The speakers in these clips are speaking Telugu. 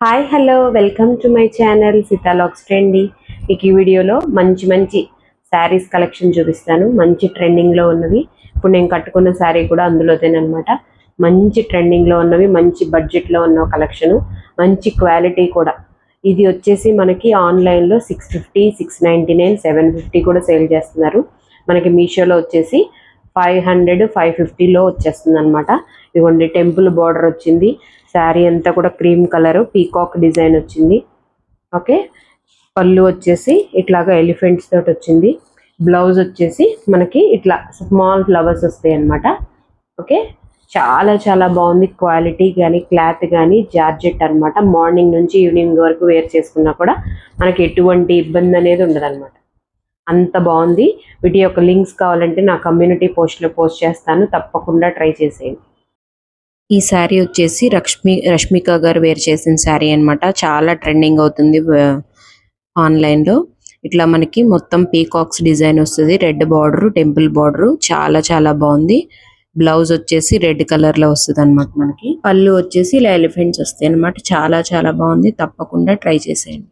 Hi hello welcome to my channel సీతాలాక్స్ ట్రెండీ. మీకు ఈ వీడియోలో మంచి మంచి శారీస్ కలెక్షన్ చూపిస్తాను. మంచి ట్రెండింగ్లో ఉన్నవి. ఇప్పుడు నేను కట్టుకున్న శారీ కూడా అందులోదేనమాట. మంచి ట్రెండింగ్లో ఉన్నవి, మంచి బడ్జెట్లో ఉన్న కలెక్షను, మంచి క్వాలిటీ కూడా. ఇది వచ్చేసి మనకి ఆన్లైన్లో 650, 699, 750 కూడా సేల్ చేస్తున్నారు. మనకి మీషోలో వచ్చేసి 500, 550లో వచ్చేస్తుంది అనమాట. ఇదిగోండి, టెంపుల్ బార్డర్ వచ్చింది. శారీ అంతా కూడా క్రీమ్ కలర్ పీకాక్ డిజైన్ వచ్చింది. ఓకే, పళ్ళు వచ్చేసి ఇట్లాగా ఎలిఫెంట్స్ తోటి వచ్చింది. బ్లౌజ్ వచ్చేసి మనకి ఇట్లా స్మాల్ ఫ్లవర్స్ వస్తాయి అనమాట. ఓకే, చాలా చాలా బాగుంది. క్వాలిటీ కానీ క్లాత్ కానీ జార్జెట్ అనమాట. మార్నింగ్ నుంచి ఈవినింగ్ వరకు వేర్ చేసుకున్నా కూడా మనకి ఎటువంటి ఇబ్బంది అనేది ఉండదు అనమాట. అంత బాగుంది. వీటి యొక్క లింక్స్ కావాలంటే నా కమ్యూనిటీ పోస్ట్లో పోస్ట్ చేస్తాను, తప్పకుండా ట్రై చేసేయండి. ఈ శారీ వచ్చేసి రష్మిక గారు వేర్ చేసిన శారీ అనమాట. చాలా ట్రెండింగ్ అవుతుంది ఆన్లైన్లో. ఇట్లా మనకి మొత్తం పీకాక్స్ డిజైన్ వస్తుంది. రెడ్ బార్డర్, టెంపుల్ బార్డర్, చాలా చాలా బాగుంది. బ్లౌజ్ వచ్చేసి రెడ్ కలర్ లో వస్తుంది అనమాట. మనకి పళ్ళు వచ్చేసి ఇలా ఎలిఫెంట్స్ వస్తాయి అనమాట. చాలా చాలా బాగుంది, తప్పకుండా ట్రై చేసేయండి.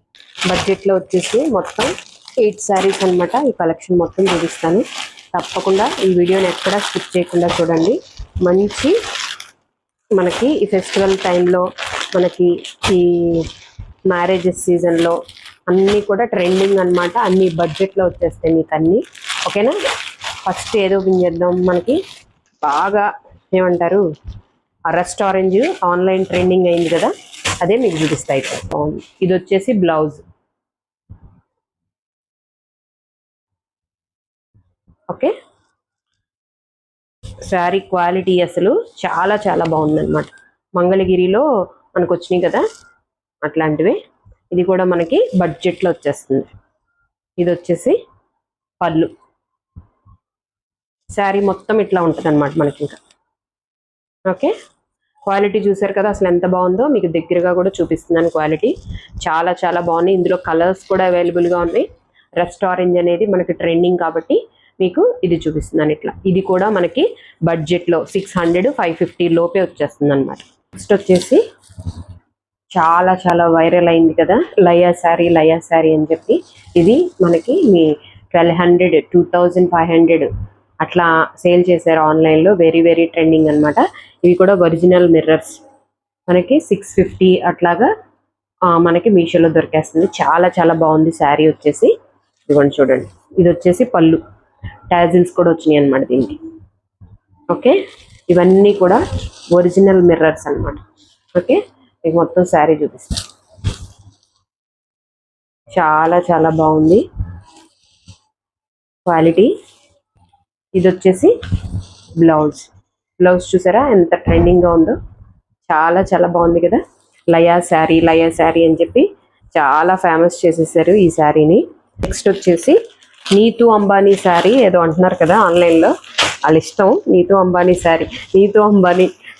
బడ్జెట్ లో వచ్చేసి మొత్తం 8 శారీస్ అనమాట. ఈ కలెక్షన్ మొత్తం చూపిస్తాను, తప్పకుండా ఈ వీడియోని ఎక్కడ స్కిప్ చేయకుండా చూడండి. మంచి మనకి ఈ ఫెస్టివల్ టైంలో, మనకి ఈ మ్యారేజెస్ సీజన్లో అన్నీ కూడా ట్రెండింగ్ అనమాట. అన్ని బడ్జెట్లో వచ్చేస్తాయి మీకు అన్నీ. ఓకేనా, ఫస్ట్ ఏదో చేద్దాం. మనకి బాగా ఏమంటారు, రస్ట్ ఆరెంజ్ ఆన్లైన్ ట్రెండింగ్ అయింది కదా, అదే మీకు చూపిస్తాయి. ఇది వచ్చేసి బ్లౌజ్. ఓకే, శారీ క్వాలిటీ అసలు చాలా చాలా బాగుందన్నమాట. మంగళగిరిలో మనకు వచ్చినాయి కదా అట్లాంటివే. ఇది కూడా మనకి బడ్జెట్లో వచ్చేస్తుంది. ఇది వచ్చేసి పళ్ళు. శారీ మొత్తం ఇట్లా ఉంటుంది అనమాట మనకి. ఇంకా ఓకే, క్వాలిటీ చూసారు కదా అసలు ఎంత బాగుందో. మీకు దగ్గరగా కూడా చూపిస్తున్నాను. క్వాలిటీ చాలా చాలా బాగున్నాయి. ఇందులో కలర్స్ కూడా అవైలబుల్గా ఉన్నాయి. రస్ట్ ఆరెంజ్ అనేది మనకి ట్రెండింగ్ కాబట్టి మీకు ఇది చూపిస్తున్నాను ఇట్లా. ఇది కూడా మనకి బడ్జెట్లో 600, 550 లోపే వచ్చేస్తుంది అనమాట. నెక్స్ట్ వచ్చేసి చాలా చాలా వైరల్ అయింది కదా లయా శారీ అని చెప్పి. ఇది మనకి మీ 1200, 2500 అట్లా సేల్ చేశారు ఆన్లైన్లో. వెరీ వెరీ ట్రెండింగ్ అనమాట. ఇవి కూడా ఒరిజినల్ మిర్రర్స్ మనకి 650 అట్లాగా మనకి మీషోలో దొరికేస్తుంది. చాలా చాలా బాగుంది శారీ వచ్చేసి. ఇదిగోండి చూడండి, ఇది వచ్చేసి పళ్ళు. టాజిల్స్ కూడా వచ్చినాయి అనమాట దీనికి. ఓకే, ఇవన్నీ కూడా ఒరిజినల్ మిర్రర్స్ అనమాట. ఓకే, మీకు మొత్తం శారీ చూపిస్తాను. చాలా చాలా బాగుంది క్వాలిటీ. ఇది వచ్చేసి బ్లౌజ్. చూసారా ఎంత ట్రెండింగ్గా ఉందో. చాలా చాలా బాగుంది కదా. లయా శారీ అని చెప్పి చాలా ఫేమస్ చేసేసారు ఈ శారీని. నెక్స్ట్ వచ్చేసి నీతూ అంబానీ శారీ ఏదో అంటున్నారు కదా ఆన్లైన్లో, వాళ్ళ ఇష్టం. నీతూ అంబానీ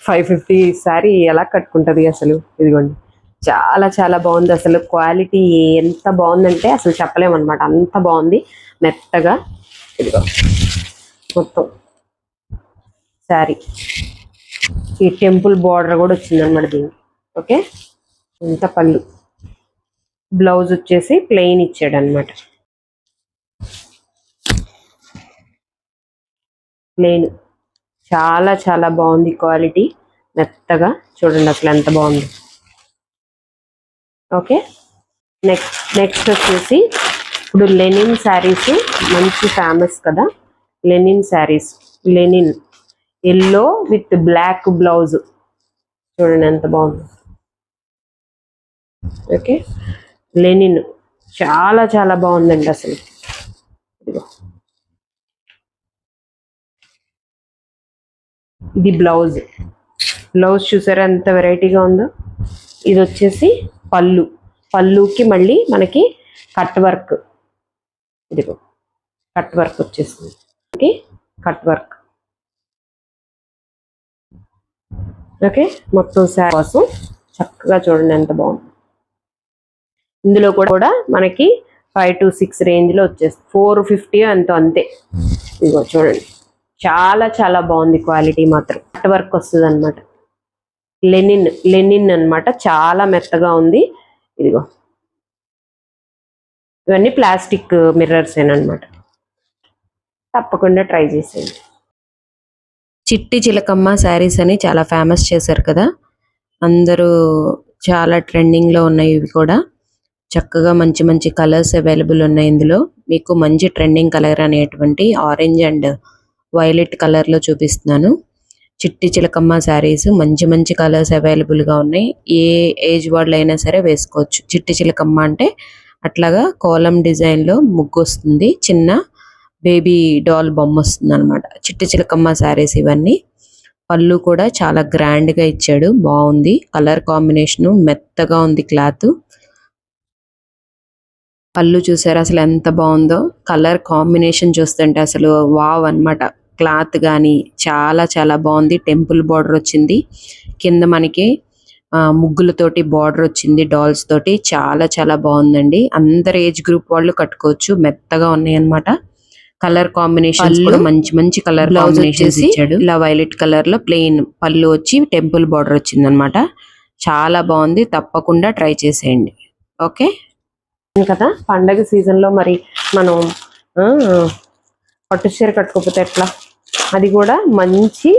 550 శారీ ఎలా కట్టుకుంటుంది అసలు. ఇదిగోండి, చాలా చాలా బాగుంది అసలు. క్వాలిటీ ఎంత బాగుందంటే అసలు చెప్పలేమన్నమాట, అంత బాగుంది. మెత్తగా ఇదిగో మొత్తం శారీ. ఈ టెంపుల్ బార్డర్ కూడా వచ్చిందన్నమాట దీనికి. ఓకే, ఇంత పళ్ళు. బ్లౌజ్ వచ్చేసి ప్లెయిన్ ఇచ్చాడు అనమాట. ప్లెయిన్ చాలా చాలా బాగుంది క్వాలిటీ. మెత్తగా చూడండి అసలు ఎంత బాగుంది. ఓకే, నెక్స్ట్ వచ్చేసి ఇప్పుడు లెనిన్ శారీస్ మంచి ఫేమస్ కదా. Linen sarees, linen yellow with black blouse. చూడండి ఎంత బాగుంది. ఓకే, లెనిన్ చాలా చాలా బాగుందండి అసలు. ఇది బ్లౌజ్. చూసారా ఎంత వెరైటీగా ఉందో. ఇది వచ్చేసి పళ్ళుకి మళ్ళీ మనకి కట్ వర్క్. ఇదిగో కట్ వర్క్ వచ్చేసింది. Cut work. ఓకే, మొత్తం శారీ కోసం చక్కగా చూడండి ఎంత బాగుంది. ఇందులో కూడా మనకి 5 to 6 రేంజ్లో వచ్చేస్తుంది. 450 ఎంతో అంతే. ఇదిగో చూడండి, చాలా చాలా బాగుంది క్వాలిటీ మాత్రం. కట్ వర్క్ వస్తుంది అనమాట. లెనిన్ లెనిన్ అన్నమాట, చాలా మెత్తగా ఉంది. ఇదిగో ఇవన్నీ ప్లాస్టిక్ మిర్రర్స్ ఏనమాట. తప్పకుండా ట్రై చేసేయండి. చిట్టి చిలకమ్మ శారీస్ అని చాలా ఫేమస్ చేశారు కదా, అందరూ చాలా ట్రెండింగ్ లో ఉన్నాయి. ఇవి కూడా చక్కగా మంచి మంచి కలర్స్ అవైలబుల్ ఉన్నాయి ఇందులో. మీకు మంచి ట్రెండింగ్ కలర్ అనేటువంటి ఆరెంజ్ అండ్ వైలెట్ కలర్ లో చూపిస్తున్నాను. చిట్టి చిలకమ్మ శారీస్ మంచి మంచి కలర్స్ అవైలబుల్ గా ఉన్నాయి. ఏ ఏజ్ వాళ్ళు అయినా సరే వేసుకోవచ్చు. చిట్టి చిలకమ్మ అంటే అట్లాగా కోలం డిజైన్ లో ముగ్గు వస్తుంది, చిన్న బేబీ డాల్ బొమ్మ వస్తుంది అనమాట. చిట్టి చిలకమ్మ శారీస్ ఇవన్నీ. పళ్ళు కూడా చాలా గ్రాండ్ గా ఇచ్చాడు, బాగుంది. కలర్ కాంబినేషన్ మెత్తగా ఉంది క్లాత్. పళ్ళు చూసారు అసలు ఎంత బాగుందో. కలర్ కాంబినేషన్ చూస్తుంటే అసలు వావ్ అన్నమాట. క్లాత్ గాని చాలా చాలా బాగుంది. టెంపుల్ బార్డర్ వచ్చింది కింద మనకి, ముగ్గులతోటి బార్డర్ వచ్చింది డాల్స్ తోటి. చాలా చాలా బాగుందండి. అందరు ఏజ్ గ్రూప్ వాళ్ళు కట్టుకోవచ్చు, మెత్తగా ఉన్నాయి అన్నమాట. కలర్ కాంబినేషన్ కూడా మంచి మంచి కలర్ కాంబినేషన్స్ ఇచ్చాడు. ఇలా వైలెట్ కలర్ లో ప్లెయిన్ పళ్ళు వచ్చి టెంపుల్ బార్డర్ వచ్చింది అనమాట. చాలా బాగుంది, తప్పకుండా ట్రై చేసేయండి. ఓకే కదా, పండగ సీజన్ లో మరి మనం పట్టు చీర కట్టుకోకపోతే ఎట్లా. అది కూడా మంచి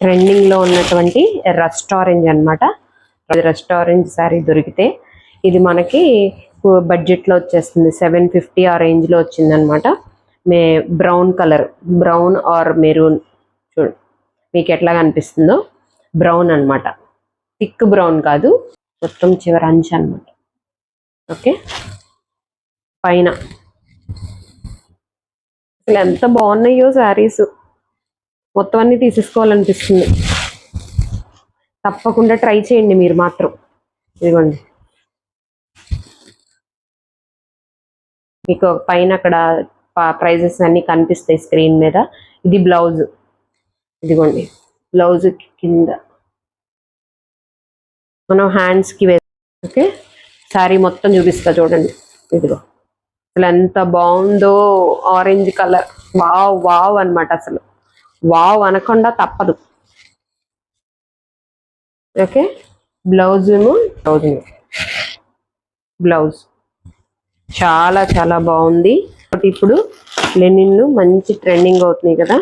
ట్రెండింగ్ లో ఉన్నటువంటి రస్ట్ ఆరెంజ్ అనమాట. రస్ట్ ఆరెంజ్ శారీ దొరికితే ఇది మనకి బడ్జెట్ లో వచ్చేస్తుంది. 750 ఆ రేంజ్ లో వచ్చింది అనమాట. Brown colour, brown or maroon, చూడు మీకు ఎట్లా కనిపిస్తుందో. బ్రౌన్ అన్నమాట, థిక్ బ్రౌన్ కాదు, మొత్తం చివరి అంచు అనమాట. ఓకే, పైన అసలు ఎంత బాగున్నాయో శారీస్, మొత్తం అన్ని తీసేసుకోవాలనిపిస్తుంది. తప్పకుండా ట్రై చేయండి మీరు మాత్రం. ఇదిగోండి మీకు పైన అక్కడ ప్రైజెస్ అన్ని కనిపిస్తాయి స్క్రీన్ మీద. ఇది బ్లౌజ్, ఇదిగోండి బ్లౌజ్ కింద మనం హ్యాండ్స్ కి ఓకే, శారీ మొత్తం చూపిస్తా చూడండి. ఇదిగో అసలు ఎంత బాగుందో ఆరెంజ్ కలర్. వావ్ వావ్ అన్నమాట. అసలు వావ్ అనకుండా తప్పదు. ఓకే, బ్లౌజ్ బ్లౌజ్ చాలా చాలా బాగుంది. ఇప్పుడు లెనిన్ మంచి ట్రెండింగ్ అవుతున్నాయి కదా.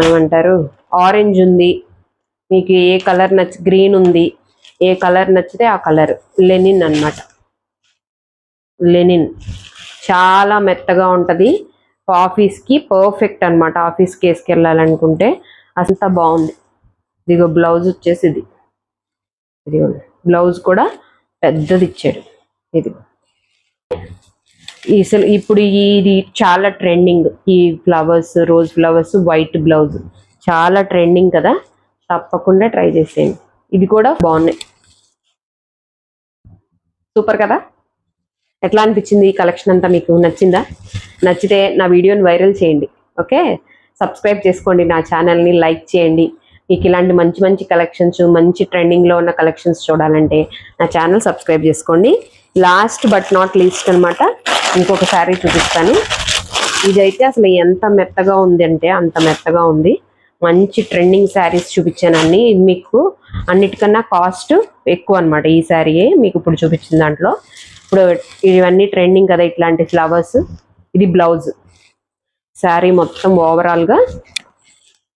ఏమంటారు, ఆరెంజ్ ఉంది, మీకు ఏ కలర్ గ్రీన్ ఉంది, ఏ కలర్ నచ్చితే ఆ కలర్. లెనిన్ అన్నమాట. లెనిన్ చాలా మెత్తగా ఉంటది, ఆఫీస్కి పర్ఫెక్ట్ అనమాట. ఆఫీస్కి వేసుకెళ్ళాలనుకుంటే అంత బాగుంది. ఇదిగో బ్లౌజ్ వచ్చేసి ఇది బ్లౌజ్ కూడా పెద్దది ఇచ్చాడు. ఇది ఇప్పుడు ఇది చాలా ట్రెండింగ్. ఈ flowers, rose flowers, white blouse చాలా ట్రెండింగ్ కదా, తప్పకుండా ట్రై చేసేయండి. ఇది కూడా బాగున్నాయి, సూపర్ కదా. ఎట్లా అనిపించింది ఈ కలెక్షన్ అంతా? మీకు నచ్చిందా? నచ్చితే నా వీడియోని వైరల్ చేయండి. ఓకే, సబ్స్క్రైబ్ చేసుకోండి నా ఛానల్ని, లైక్ చేయండి. మీకు ఇలాంటి మంచి మంచి కలెక్షన్స్, మంచి ట్రెండింగ్లో ఉన్న కలెక్షన్స్ చూడాలంటే నా ఛానల్ సబ్స్క్రైబ్ చేసుకోండి. లాస్ట్ బట్ నాట్ లీస్ట్ అనమాట, ఇంకొక శారీ చూపిస్తాను. ఇదైతే అసలు ఎంత మెత్తగా ఉంది అంటే అంత మెత్తగా ఉంది. మంచి ట్రెండింగ్ శారీస్ చూపించాను అన్ని. ఇది మీకు అన్నిటికన్నా కాస్ట్ ఎక్కువ అనమాట ఈ శారీయే మీకు ఇప్పుడు చూపించిన దాంట్లో. ఇప్పుడు ఇవన్నీ ట్రెండింగ్ కదా ఇట్లాంటి ఫ్లవర్స్. ఇది బ్లౌజ్, శారీ మొత్తం ఓవరాల్గా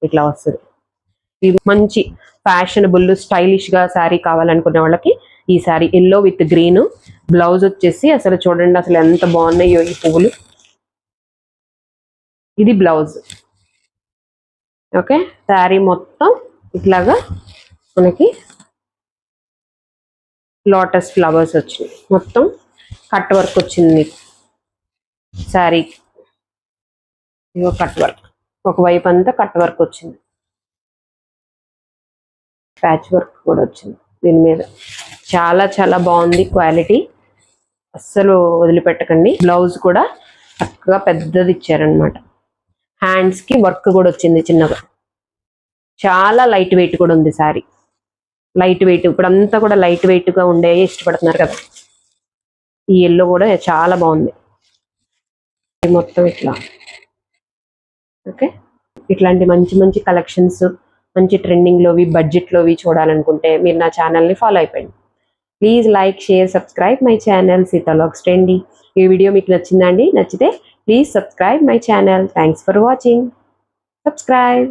ఇట్లా వస్తుంది. ఇది మంచి ఫ్యాషనబుల్ స్టైలిష్గా శారీ కావాలనుకునే వాళ్ళకి ఈ sari. Yellow with green, blouse వచ్చేసి అసలు చూడండి అసలు ఎంత బాగున్నాయో ఈ పువ్వులు. ఇది బ్లౌజ్. ఓకే, శారీ మొత్తం ఇట్లాగా మనకి లోటస్ ఫ్లవర్స్ వచ్చినాయి, మొత్తం కట్ వర్క్ వచ్చింది మీకు శారీ. ఇదిగో కట్ వర్క్, ఒకవైపు అంతా కట్ వర్క్ వచ్చింది, ప్యాచ్ వర్క్ కూడా వచ్చింది దీని మీద. చాలా చాలా బాగుంది క్వాలిటీ, అస్సలు వదిలిపెట్టకండి. బ్లౌజ్ కూడా చక్కగా పెద్దది ఇచ్చారనమాట. హ్యాండ్స్ కి వర్క్ కూడా వచ్చింది చిన్నగా. చాలా లైట్ వెయిట్ కూడా ఉంది శారీ. లైట్ వెయిట్, ఇప్పుడు అంతా కూడా లైట్ వెయిట్ గా ఉండే ఇష్టపడుతున్నారు కదా. ఈ ఎల్లో కూడా చాలా బాగుంది మొత్తం ఇట్లా. ఓకే, ఇట్లాంటి మంచి మంచి కలెక్షన్స్ మంచి ట్రెండింగ్లోవి బడ్జెట్లోవి చూడాలనుకుంటే మీరు నా ఛానల్ని ఫాలో అయిపోండి. Please like share subscribe my channel సీతాలాగ్స్ ట్రెండీ. ఈ వీడియో మీకు నచ్చిందా అండి? నచ్చితే please subscribe my channel. Thanks for watching. Subscribe.